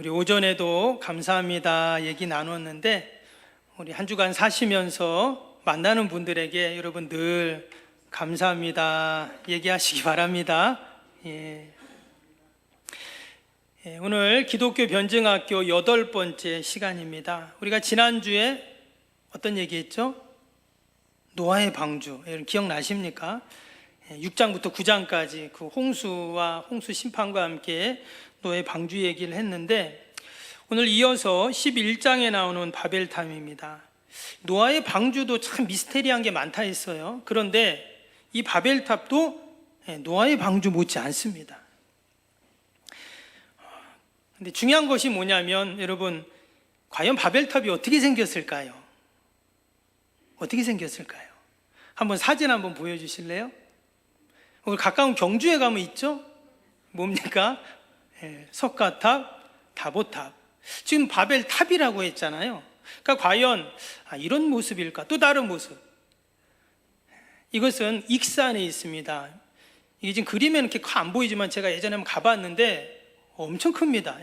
우리 오전에도 감사합니다 얘기 나눴는데 우리 한 주간 사시면서 만나는 분들에게 여러분 늘 감사합니다 얘기하시기 바랍니다. 오늘 기독교 변증학교 8번째 시간입니다. 우리가 지난주에 어떤 얘기했죠? 노아의 방주, 여러분 기억나십니까? 6장부터 9장까지 그 홍수와 홍수 심판과 함께 노아의 방주 얘기를 했는데, 오늘 이어서 11장에 나오는 바벨탑입니다. 노아의 방주도 참 미스테리한 게 많다 했어요. 그런데 이 바벨탑도 노아의 방주 못지 않습니다. 근데 중요한 것이 뭐냐면, 여러분 과연 바벨탑이 어떻게 생겼을까요? 어떻게 생겼을까요? 한번 사진 한번 보여주실래요? 오늘 가까운 경주에 가면 있죠? 뭡니까? 석가탑, 다보탑. 지금 바벨탑이라고 했잖아요. 그러니까 과연 이런 모습일까? 또 다른 모습. 이것은 익산에 있습니다. 이게 지금 그림에는 이렇게 안 보이지만 제가 예전에 한번 가봤는데 엄청 큽니다.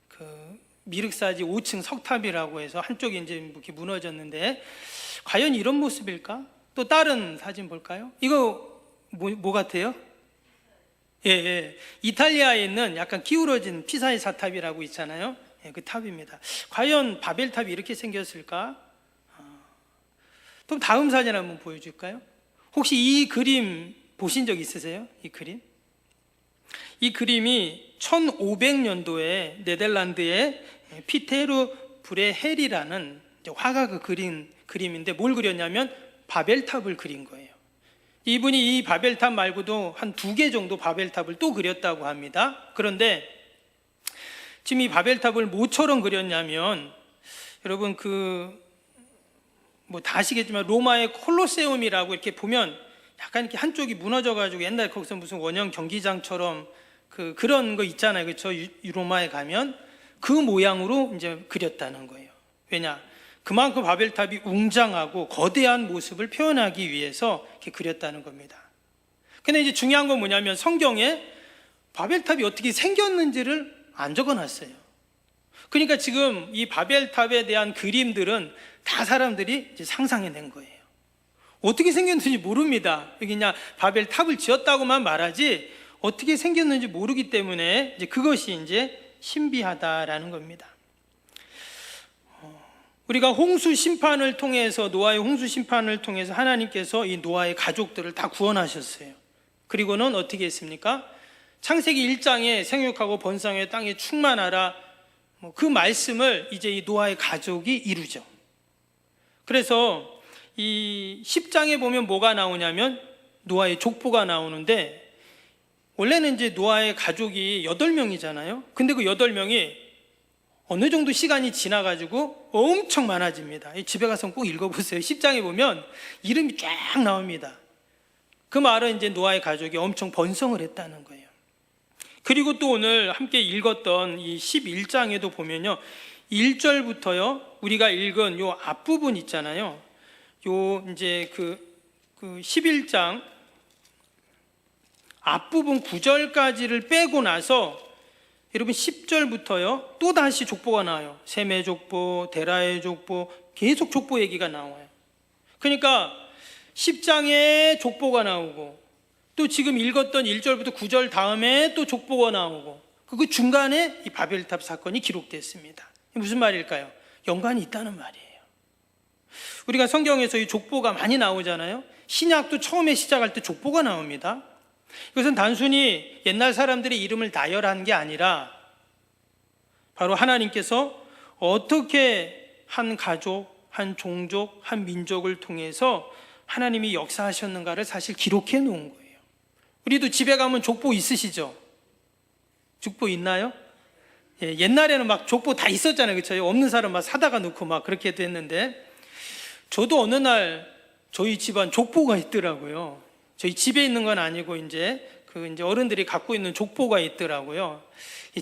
그 미륵사지 5층 석탑이라고 해서 한쪽이 이제 이렇게 무너졌는데, 과연 이런 모습일까? 또 다른 사진 볼까요? 이거 뭐 같아요? 이탈리아에 있는 약간 기울어진 피사의 사탑이라고 있잖아요. 그 탑입니다. 과연 바벨탑이 이렇게 생겼을까? 또 다음 사진 한번 보여줄까요? 혹시 이 그림 보신 적 있으세요? 이 그림? 이 그림이 1500년도에 네덜란드의 피테르 브레헬이라는 화가가 그린 그림인데, 뭘 그렸냐면 바벨탑을 그린 거예요. 이분이 이 바벨탑 말고도 한 2개 정도 바벨탑을 또 그렸다고 합니다. 그런데 지금 이 바벨탑을 뭐처럼 그렸냐면, 여러분 다 아시겠지만 로마의 콜로세움이라고 이렇게 보면 약간 이렇게 한쪽이 무너져가지고 옛날 거기서 무슨 원형 경기장처럼 그런 거 있잖아요. 그렇죠? 로마에 가면 그 모양으로 이제 그렸다는 거예요. 왜냐? 그만큼 바벨탑이 웅장하고 거대한 모습을 표현하기 위해서 이렇게 그렸다는 겁니다. 근데 이제 중요한 건 뭐냐면, 성경에 바벨탑이 어떻게 생겼는지를 안 적어놨어요. 그러니까 지금 이 바벨탑에 대한 그림들은 다 사람들이 이제 상상해낸 거예요. 어떻게 생겼는지 모릅니다. 그냥 바벨탑을 지었다고만 말하지 어떻게 생겼는지 모르기 때문에 이제 그것이 이제 신비하다라는 겁니다. 우리가 홍수 심판을 통해서, 노아의 홍수 심판을 통해서 하나님께서 이 노아의 가족들을 다 구원하셨어요. 그리고는 어떻게 했습니까? 창세기 1장에 생육하고 번성해 땅에 충만하라, 그 말씀을 이제 이 노아의 가족이 이루죠. 그래서 이 10장에 보면 뭐가 나오냐면 노아의 족보가 나오는데, 원래는 이제 노아의 가족이 8명이잖아요. 근데 그 8명이 어느 정도 시간이 지나가지고 엄청 많아집니다. 집에 가서 꼭 읽어보세요. 10장에 보면 이름이 쫙 나옵니다. 그 말은 이제 노아의 가족이 엄청 번성을 했다는 거예요. 그리고 또 오늘 함께 읽었던 이 11장에도 보면요, 1절부터요 우리가 읽은 요 앞부분 있잖아요. 요 이제 그 11장 앞부분 9절까지를 빼고 나서 여러분 10절부터요 또 다시 족보가 나와요. 셈의 족보, 데라의 족보, 계속 족보 얘기가 나와요. 그러니까 10장에 족보가 나오고, 또 지금 읽었던 1절부터 9절 다음에 또 족보가 나오고, 그 중간에 이 바벨탑 사건이 기록됐습니다. 무슨 말일까요? 연관이 있다는 말이에요. 우리가 성경에서 이 족보가 많이 나오잖아요. 신약도 처음에 시작할 때 족보가 나옵니다. 이것은 단순히 옛날 사람들의 이름을 나열한 게 아니라 바로 하나님께서 어떻게 한 가족, 한 종족, 한 민족을 통해서 하나님이 역사하셨는가를 사실 기록해 놓은 거예요. 우리도 집에 가면 족보 있으시죠? 족보 있나요? 옛날에는 막 족보 다 있었잖아요. 그렇죠? 없는 사람 막 사다가 놓고 막 그렇게 됐는데, 저도 어느 날 저희 집안 족보가 있더라고요. 저희 집에 있는 건 아니고 이제 어른들이 갖고 있는 족보가 있더라고요.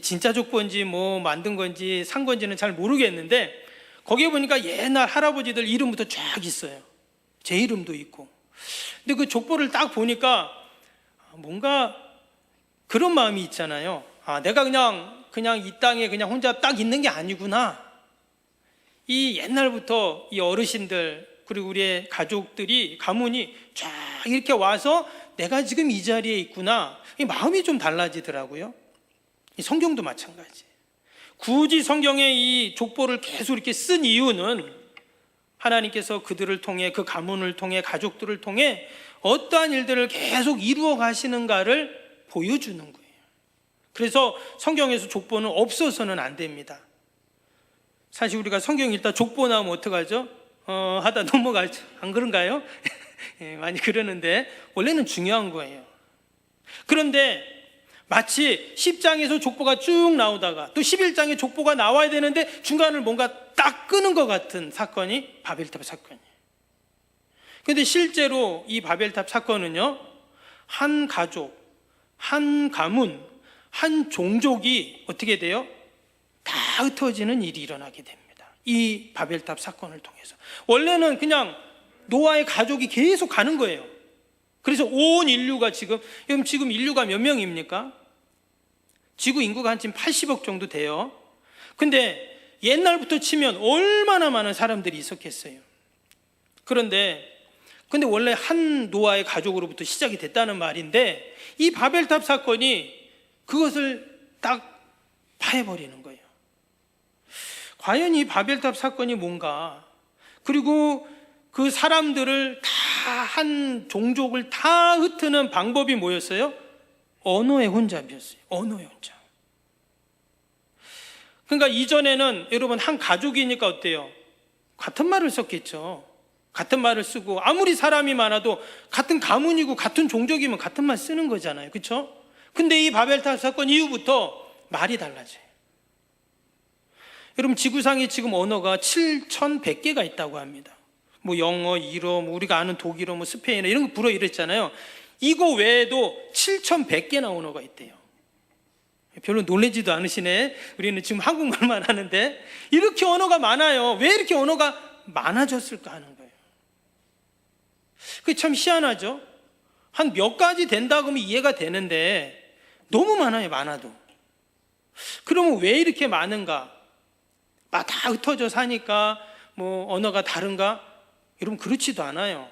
진짜 족보인지 뭐 만든 건지 산 건지는 잘 모르겠는데, 거기에 보니까 옛날 할아버지들 이름부터 쫙 있어요. 제 이름도 있고. 근데 그 족보를 딱 보니까 뭔가 그런 마음이 있잖아요. 내가 그냥 이 땅에 그냥 혼자 딱 있는 게 아니구나. 이 옛날부터 이 어르신들 그리고 우리의 가족들이 가문이 쫙 이렇게 와서 내가 지금 이 자리에 있구나. 이 마음이 좀 달라지더라고요. 이 성경도 마찬가지. 굳이 성경에 이 족보를 계속 이렇게 쓴 이유는 하나님께서 그들을 통해 그 가문을 통해 가족들을 통해 어떠한 일들을 계속 이루어 가시는가를 보여주는 거예요. 그래서 성경에서 족보는 없어서는 안 됩니다. 사실 우리가 성경 읽다 족보 나오면 어떡하죠? 하다 넘어가죠. 안 그런가요? 예, 많이 그러는데 원래는 중요한 거예요. 그런데 마치 10장에서 족보가 쭉 나오다가 또 11장에 족보가 나와야 되는데 중간을 뭔가 딱 끄는 것 같은 사건이 바벨탑 사건이에요. 그런데 실제로 이 바벨탑 사건은요, 한 가족, 한 가문, 한 종족이 어떻게 돼요? 다 흩어지는 일이 일어나게 됩니다. 이 바벨탑 사건을 통해서. 원래는 그냥 노아의 가족이 계속 가는 거예요. 그래서 온 인류가 지금 인류가 몇 명입니까? 지구 인구가 한 지금 80억 정도 돼요. 근데 옛날부터 치면 얼마나 많은 사람들이 있었겠어요. 그런데 원래 한 노아의 가족으로부터 시작이 됐다는 말인데 이 바벨탑 사건이 그것을 딱 파해버리는 거예요. 과연 이 바벨탑 사건이 뭔가, 그리고 그 사람들을 다 한 종족을 다 흩트는 방법이 뭐였어요? 언어의 혼잡이었어요. 언어의 혼잡. 그러니까 이전에는 여러분 한 가족이니까 어때요? 같은 말을 썼겠죠. 같은 말을 쓰고 아무리 사람이 많아도 같은 가문이고 같은 종족이면 같은 말 쓰는 거잖아요. 그렇죠? 근데 이 바벨탑 사건 이후부터 말이 달라져요. 여러분 지구상에 지금 언어가 7,100개가 있다고 합니다. 뭐 영어, 일어, 뭐 우리가 아는 독일어, 뭐 스페인어 이런 거 불어 이랬잖아요. 이거 외에도 7,100개나 언어가 있대요. 별로 놀라지도 않으시네. 우리는 지금 한국말만 하는데 이렇게 언어가 많아요. 왜 이렇게 언어가 많아졌을까 하는 거예요. 그게 참 희한하죠. 한 몇 가지 된다고 하면 이해가 되는데 너무 많아요. 많아도. 그러면 왜 이렇게 많은가? 다 흩어져 사니까 뭐 언어가 다른가? 여러분 그렇지도 않아요.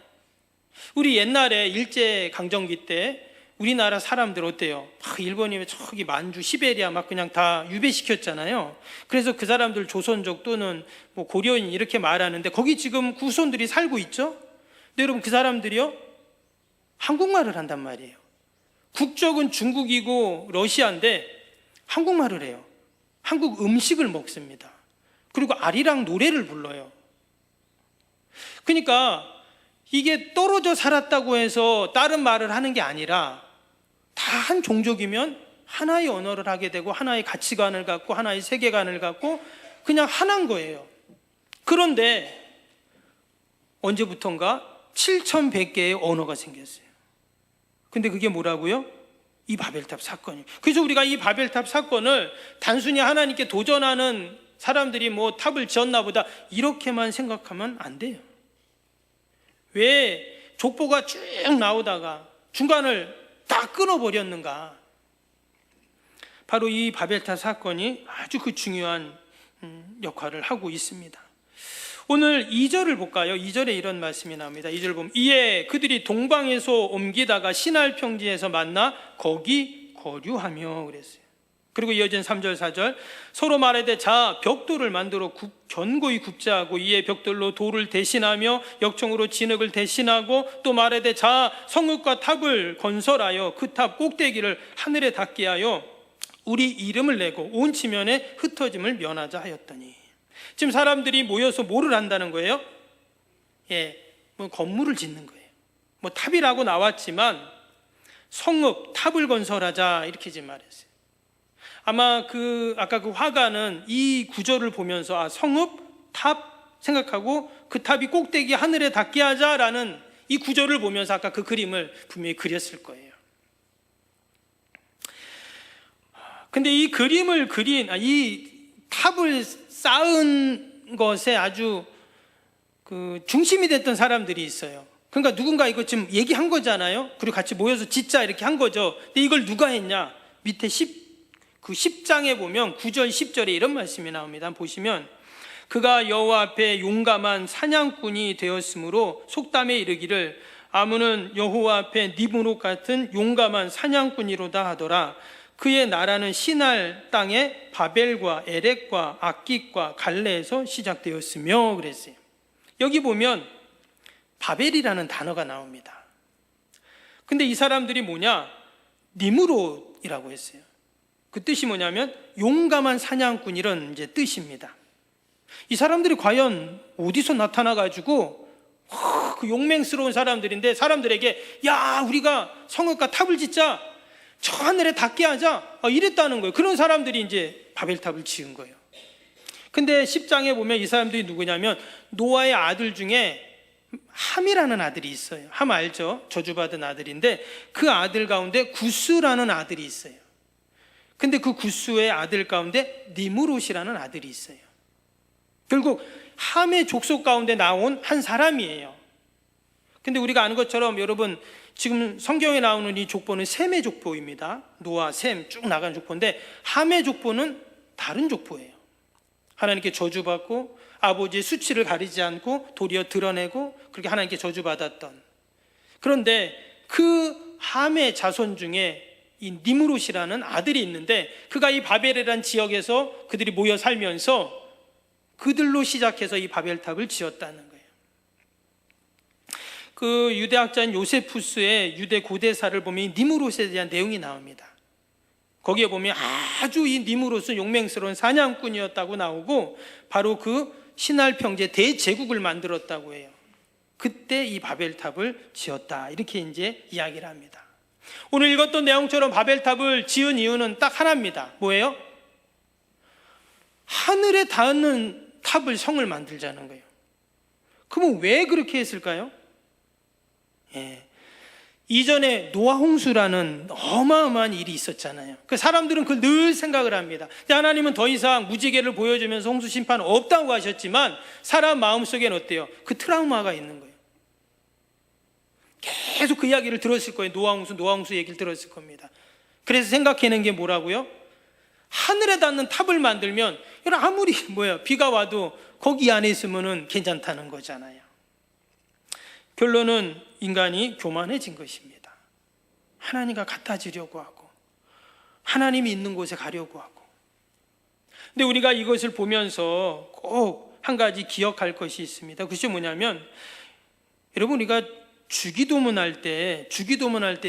우리 옛날에 일제강점기 때 우리나라 사람들 어때요? 일본이 저기 만주, 시베리아 막 그냥 다 유배시켰잖아요. 그래서 그 사람들 조선족 또는 뭐 고려인 이렇게 말하는데 거기 지금 후손들이 살고 있죠? 근데 여러분 그 사람들이요? 한국말을 한단 말이에요. 국적은 중국이고 러시아인데 한국말을 해요. 한국 음식을 먹습니다. 그리고 아리랑 노래를 불러요. 그러니까 이게 떨어져 살았다고 해서 다른 말을 하는 게 아니라 다 한 종족이면 하나의 언어를 하게 되고 하나의 가치관을 갖고 하나의 세계관을 갖고 그냥 하나인 거예요. 그런데 언제부턴가 7,100개의 언어가 생겼어요. 근데 그게 뭐라고요? 이 바벨탑 사건이에요. 그래서 우리가 이 바벨탑 사건을 단순히 하나님께 도전하는 사람들이 뭐 탑을 지었나 보다 이렇게만 생각하면 안 돼요. 왜 족보가 쭉 나오다가 중간을 다 끊어버렸는가? 바로 이 바벨탑 사건이 아주 그 중요한 역할을 하고 있습니다. 오늘 2절을 볼까요? 2절에 이런 말씀이 나옵니다. 2절 보면 이에 그들이 동방에서 옮기다가 시날 평지에서 만나 거기 거류하며 그랬어요. 그리고 이어진 3절 4절 서로 말하되 자 벽돌을 만들어 견고히 굽자 하고 이에 벽돌로 돌을 대신하며 역청으로 진흙을 대신하고 또 말하되 자 성읍과 탑을 건설하여 그 탑 꼭대기를 하늘에 닿게 하여 우리 이름을 내고 온 지면에 흩어짐을 면하자 하였더니 지금 사람들이 모여서 뭐를 한다는 거예요? 뭐 건물을 짓는 거예요. 뭐 탑이라고 나왔지만 성읍 탑을 건설하자 이렇게 지금 말했어요. 아마 아까 그 화가는 이 구절을 보면서 성읍, 탑 생각하고 그 탑이 꼭대기 하늘에 닿게 하자라는 이 구절을 보면서 아까 그 그림을 분명히 그렸을 거예요. 근데 이 그림을 그린, 이 탑을 쌓은 것에 아주 그 중심이 됐던 사람들이 있어요. 그러니까 누군가 이거 지금 얘기한 거잖아요. 그리고 같이 모여서 짓자 이렇게 한 거죠. 근데 이걸 누가 했냐? 밑에 그 10장에 보면 9절 10절에 이런 말씀이 나옵니다. 보시면 그가 여호와 앞에 용감한 사냥꾼이 되었으므로 속담에 이르기를 아문은 여호와 앞에 니므롯 같은 용감한 사냥꾼이로다 하더라. 그의 나라는 시날 땅의 바벨과 에렉과 악깃과 갈레에서 시작되었으며 그랬어요. 여기 보면 바벨이라는 단어가 나옵니다. 근데 이 사람들이 뭐냐? 니므롯이라고 했어요. 그 뜻이 뭐냐면 용감한 사냥꾼 이런 이제 뜻입니다. 이 사람들이 과연 어디서 나타나가지고 그 용맹스러운 사람들인데 사람들에게 야 우리가 성읍과 탑을 짓자 저 하늘에 닿게 하자 이랬다는 거예요. 그런 사람들이 이제 바벨탑을 지은 거예요. 근데 10장에 보면 이 사람들이 누구냐면 노아의 아들 중에 함이라는 아들이 있어요. 함 알죠? 저주받은 아들인데 그 아들 가운데 구스라는 아들이 있어요. 근데 그 구스의 아들 가운데 니므롯이라는 아들이 있어요. 결국 함의 족속 가운데 나온 한 사람이에요. 근데 우리가 아는 것처럼 여러분 지금 성경에 나오는 이 족보는 셈의 족보입니다. 노아, 셈 쭉 나간 족보인데 함의 족보는 다른 족보예요. 하나님께 저주받고 아버지의 수치를 가리지 않고 도리어 드러내고 그렇게 하나님께 저주받았던, 그런데 그 함의 자손 중에 이 니므롯이라는 아들이 있는데 그가 이 바벨이라는 지역에서 그들이 모여 살면서 그들로 시작해서 이 바벨탑을 지었다는 거예요. 그 유대학자인 요세푸스의 유대 고대사를 보면 니므롯에 대한 내용이 나옵니다. 거기에 보면 아주 이 니므롯은 용맹스러운 사냥꾼이었다고 나오고 바로 그 신할 평제 대제국을 만들었다고 해요. 그때 이 바벨탑을 지었다 이렇게 이제 이야기를 합니다. 오늘 읽었던 내용처럼 바벨탑을 지은 이유는 딱 하나입니다. 뭐예요? 하늘에 닿는 탑을 성을 만들자는 거예요. 그러면 왜 그렇게 했을까요? 이전에 노아 홍수라는 어마어마한 일이 있었잖아요. 그 사람들은 그걸 늘 생각을 합니다. 하나님은 더 이상 무지개를 보여주면서 홍수 심판 없다고 하셨지만 사람 마음속에는 어때요? 그 트라우마가 있는 거예요. 계속 그 이야기를 들었을 거예요. 노아 홍수 얘기를 들었을 겁니다. 그래서 생각해낸 게 뭐라고요? 하늘에 닿는 탑을 만들면 아무리 비가 와도 거기 안에 있으면 괜찮다는 거잖아요. 결론은 인간이 교만해진 것입니다. 하나님과 같아지려고 하고 하나님이 있는 곳에 가려고 하고. 근데 우리가 이것을 보면서 꼭 한 가지 기억할 것이 있습니다. 그것이 뭐냐면 여러분 우리가 주기도문 할 때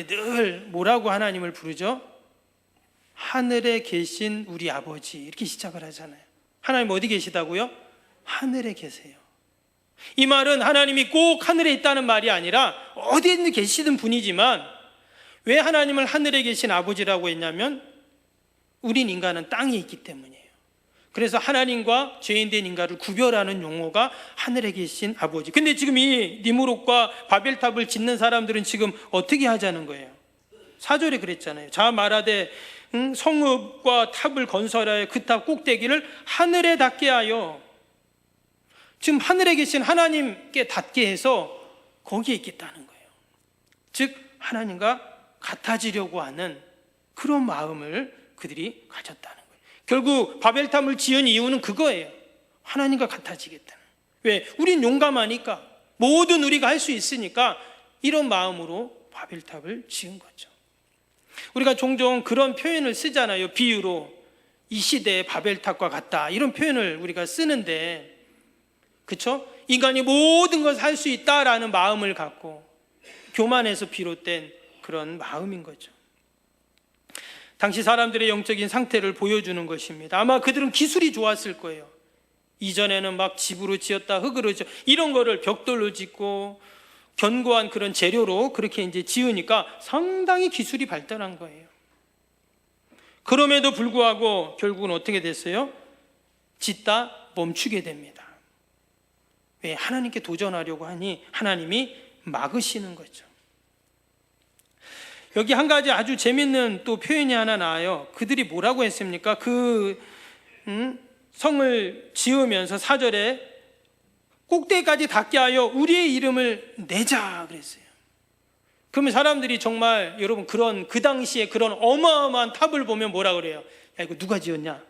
늘 뭐라고 하나님을 부르죠? 하늘에 계신 우리 아버지 이렇게 시작을 하잖아요. 하나님 어디 계시다고요? 하늘에 계세요. 이 말은 하나님이 꼭 하늘에 있다는 말이 아니라 어디에 계시든 분이지만 왜 하나님을 하늘에 계신 아버지라고 했냐면 우린 인간은 땅에 있기 때문이에요. 그래서 하나님과 죄인된 인간을 구별하는 용어가 하늘에 계신 아버지. 근데 지금 이 니므롯과 바벨탑을 짓는 사람들은 지금 어떻게 하자는 거예요? 4절에 그랬잖아요. 자 말하되 성읍과 탑을 건설하여 그 탑 꼭대기를 하늘에 닿게 하여. 지금 하늘에 계신 하나님께 닿게 해서 거기에 있겠다는 거예요. 즉 하나님과 같아지려고 하는 그런 마음을 그들이 가졌다는 거예요. 결국 바벨탑을 지은 이유는 그거예요. 하나님과 같아지겠다는. 왜? 우린 용감하니까, 모든 우리가 할 수 있으니까 이런 마음으로 바벨탑을 지은 거죠. 우리가 종종 그런 표현을 쓰잖아요. 비유로 이 시대의 바벨탑과 같다 이런 표현을 우리가 쓰는데, 그렇죠? 인간이 모든 것을 할 수 있다라는 마음을 갖고 교만에서 비롯된 그런 마음인 거죠. 당시 사람들의 영적인 상태를 보여주는 것입니다. 아마 그들은 기술이 좋았을 거예요. 이전에는 막 집으로 지었다 흙으로 지었다 이런 거를 벽돌로 짓고 견고한 그런 재료로 그렇게 이제 지으니까 상당히 기술이 발달한 거예요. 그럼에도 불구하고 결국은 어떻게 됐어요? 짓다 멈추게 됩니다. 왜? 하나님께 도전하려고 하니 하나님이 막으시는 거죠. 여기 한 가지 아주 재밌는 또 표현이 하나 나와요. 그들이 뭐라고 했습니까? 성을 지으면서 4절에 꼭대기까지 닿게 하여 우리의 이름을 내자 그랬어요. 그러면 사람들이 정말 여러분 그 당시에 그런 어마어마한 탑을 보면 뭐라 그래요? 야, 이거 누가 지었냐?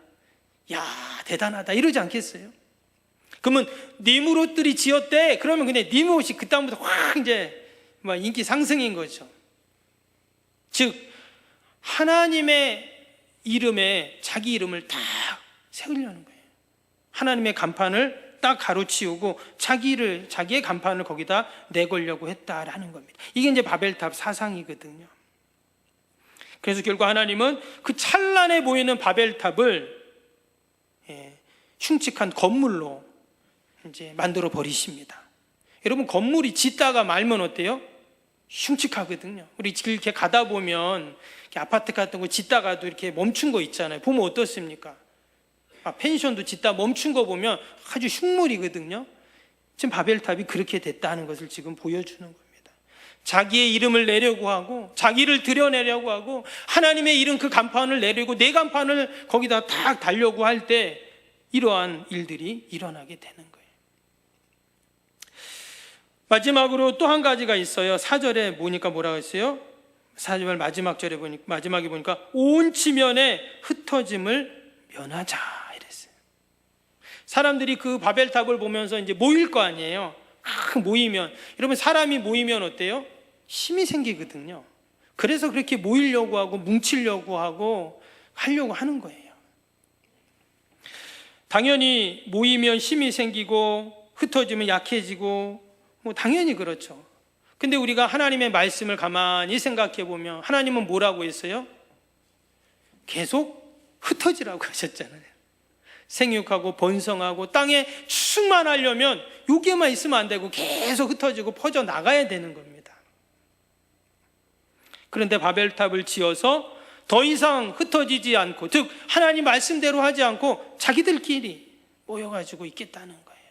야, 대단하다 이러지 않겠어요? 그러면 니무롯들이 지었대. 그러면 그냥 니무롯이 그다음부터 확 이제 막 인기 상승인 거죠. 즉 하나님의 이름에 자기 이름을 딱 세우려는 거예요. 하나님의 간판을 딱 가로치우고 자기의 간판을 거기다 내걸려고 했다라는 겁니다. 이게 이제 바벨탑 사상이거든요. 그래서 결국 하나님은 그 찬란해 보이는 바벨탑을 흉측한 건물로 이제 만들어 버리십니다. 여러분 건물이 짓다가 말면 어때요? 흉측하거든요. 우리 이렇게 가다 보면 이렇게 아파트 같은 거 짓다가도 이렇게 멈춘 거 있잖아요. 보면 어떻습니까? 펜션도 짓다 멈춘 거 보면 아주 흉물이거든요. 지금 바벨탑이 그렇게 됐다는 것을 지금 보여주는 겁니다. 자기의 이름을 내려고 하고 자기를 드러내려고 하고 하나님의 이름 그 간판을 내리고 내 간판을 거기다 딱 달려고 할 때 이러한 일들이 일어나게 되는 거예요. 마지막으로 또 한 가지가 있어요. 4절에 보니까 뭐라고 했어요? 4절 마지막에 보니까 온 지면에 흩어짐을 면하자 이랬어요. 사람들이 그 바벨탑을 보면서 이제 모일 거 아니에요. 모이면 여러분 사람이 모이면 어때요? 힘이 생기거든요. 그래서 그렇게 모이려고 하고 뭉치려고 하고 하려고 하는 거예요. 당연히 모이면 힘이 생기고 흩어지면 약해지고 당연히 그렇죠. 근데 우리가 하나님의 말씀을 가만히 생각해 보면 하나님은 뭐라고 했어요? 계속 흩어지라고 하셨잖아요. 생육하고 번성하고 땅에 충만하려면 여기에만 있으면 안 되고 계속 흩어지고 퍼져 나가야 되는 겁니다. 그런데 바벨탑을 지어서 더 이상 흩어지지 않고, 즉 하나님 말씀대로 하지 않고 자기들끼리 모여가지고 있겠다는 거예요.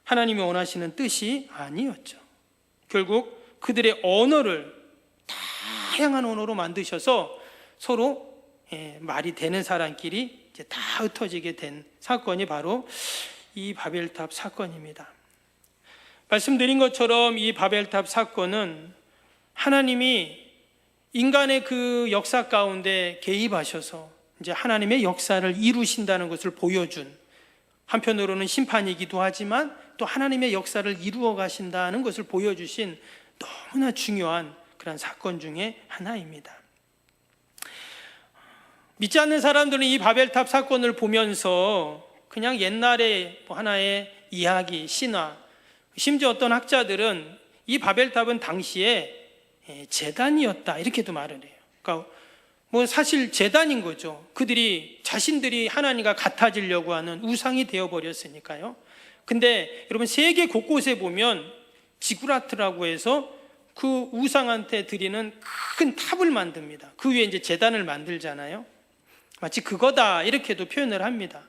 하나님이 원하시는 뜻이 아니었죠. 결국 그들의 언어를 다양한 언어로 만드셔서 서로 말이 되는 사람끼리 이제 다 흩어지게 된 사건이 바로 이 바벨탑 사건입니다. 말씀드린 것처럼 이 바벨탑 사건은 하나님이 인간의 그 역사 가운데 개입하셔서 이제 하나님의 역사를 이루신다는 것을 보여준, 한편으로는 심판이기도 하지만 또 하나님의 역사를 이루어 가신다는 것을 보여주신 너무나 중요한 그런 사건 중에 하나입니다. 믿지 않는 사람들은 이 바벨탑 사건을 보면서 그냥 옛날의 하나의 이야기, 신화, 심지어 어떤 학자들은 이 바벨탑은 당시에 제단이었다 이렇게도 말을 해요. 그러니까 사실 제단인 거죠. 그들이 자신들이 하나님과 같아지려고 하는 우상이 되어버렸으니까요. 근데 여러분 세계 곳곳에 보면 지구라트라고 해서 그 우상한테 드리는 큰 탑을 만듭니다. 그 위에 이제 제단을 만들잖아요. 마치 그거다 이렇게도 표현을 합니다.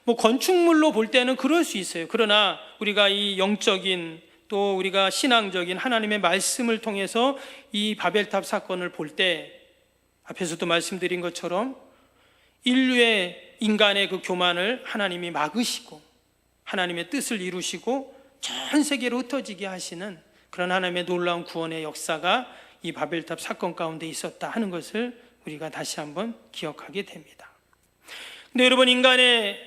건축물로 볼 때는 그럴 수 있어요. 그러나 우리가 이 영적인 또 우리가 신앙적인 하나님의 말씀을 통해서 이 바벨탑 사건을 볼 때 앞에서도 말씀드린 것처럼 인류의 인간의 그 교만을 하나님이 막으시고 하나님의 뜻을 이루시고 전 세계로 흩어지게 하시는 그런 하나님의 놀라운 구원의 역사가 이 바벨탑 사건 가운데 있었다 하는 것을 우리가 다시 한번 기억하게 됩니다. 근데 여러분 인간의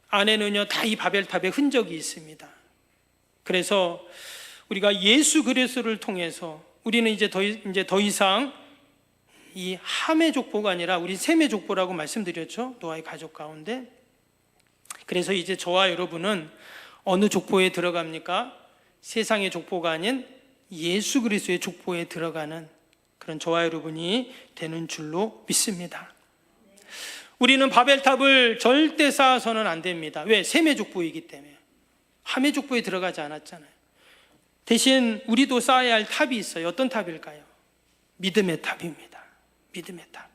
안에는요 다 이 바벨탑의 흔적이 있습니다. 그래서 우리가 예수 그리스도를 통해서 우리는 이제 더 이상 이 함의 족보가 아니라 우리 셈의 족보라고 말씀드렸죠. 노아의 가족 가운데. 그래서 이제 저와 여러분은 어느 족보에 들어갑니까? 세상의 족보가 아닌 예수 그리스도의 족보에 들어가는 그런 저와 여러분이 되는 줄로 믿습니다. 우리는 바벨탑을 절대 쌓아서는 안 됩니다. 왜? 셈의 족보이기 때문에. 함의 족보에 들어가지 않았잖아요. 대신 우리도 쌓아야 할 탑이 있어요. 어떤 탑일까요? 믿음의 탑입니다. 믿음의 탑.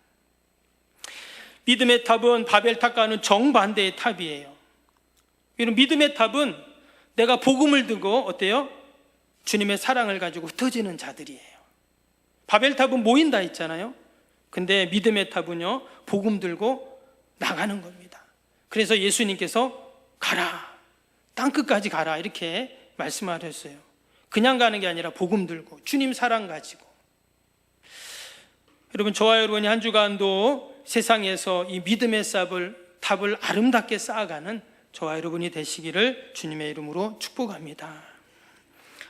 믿음의 탑은 바벨탑과는 정반대의 탑이에요. 이런 믿음의 탑은 내가 복음을 들고 어때요? 주님의 사랑을 가지고 흩어지는 자들이에요. 바벨탑은 모인다 했잖아요. 근데 믿음의 탑은요 복음 들고 나가는 겁니다. 그래서 예수님께서 가라, 땅끝까지 가라 이렇게 말씀하셨어요. 그냥 가는 게 아니라 복음 들고 주님 사랑 가지고. 여러분, 저와 여러분이 한 주간도 세상에서 이 믿음의 답을 아름답게 쌓아가는 저와 여러분이 되시기를 주님의 이름으로 축복합니다.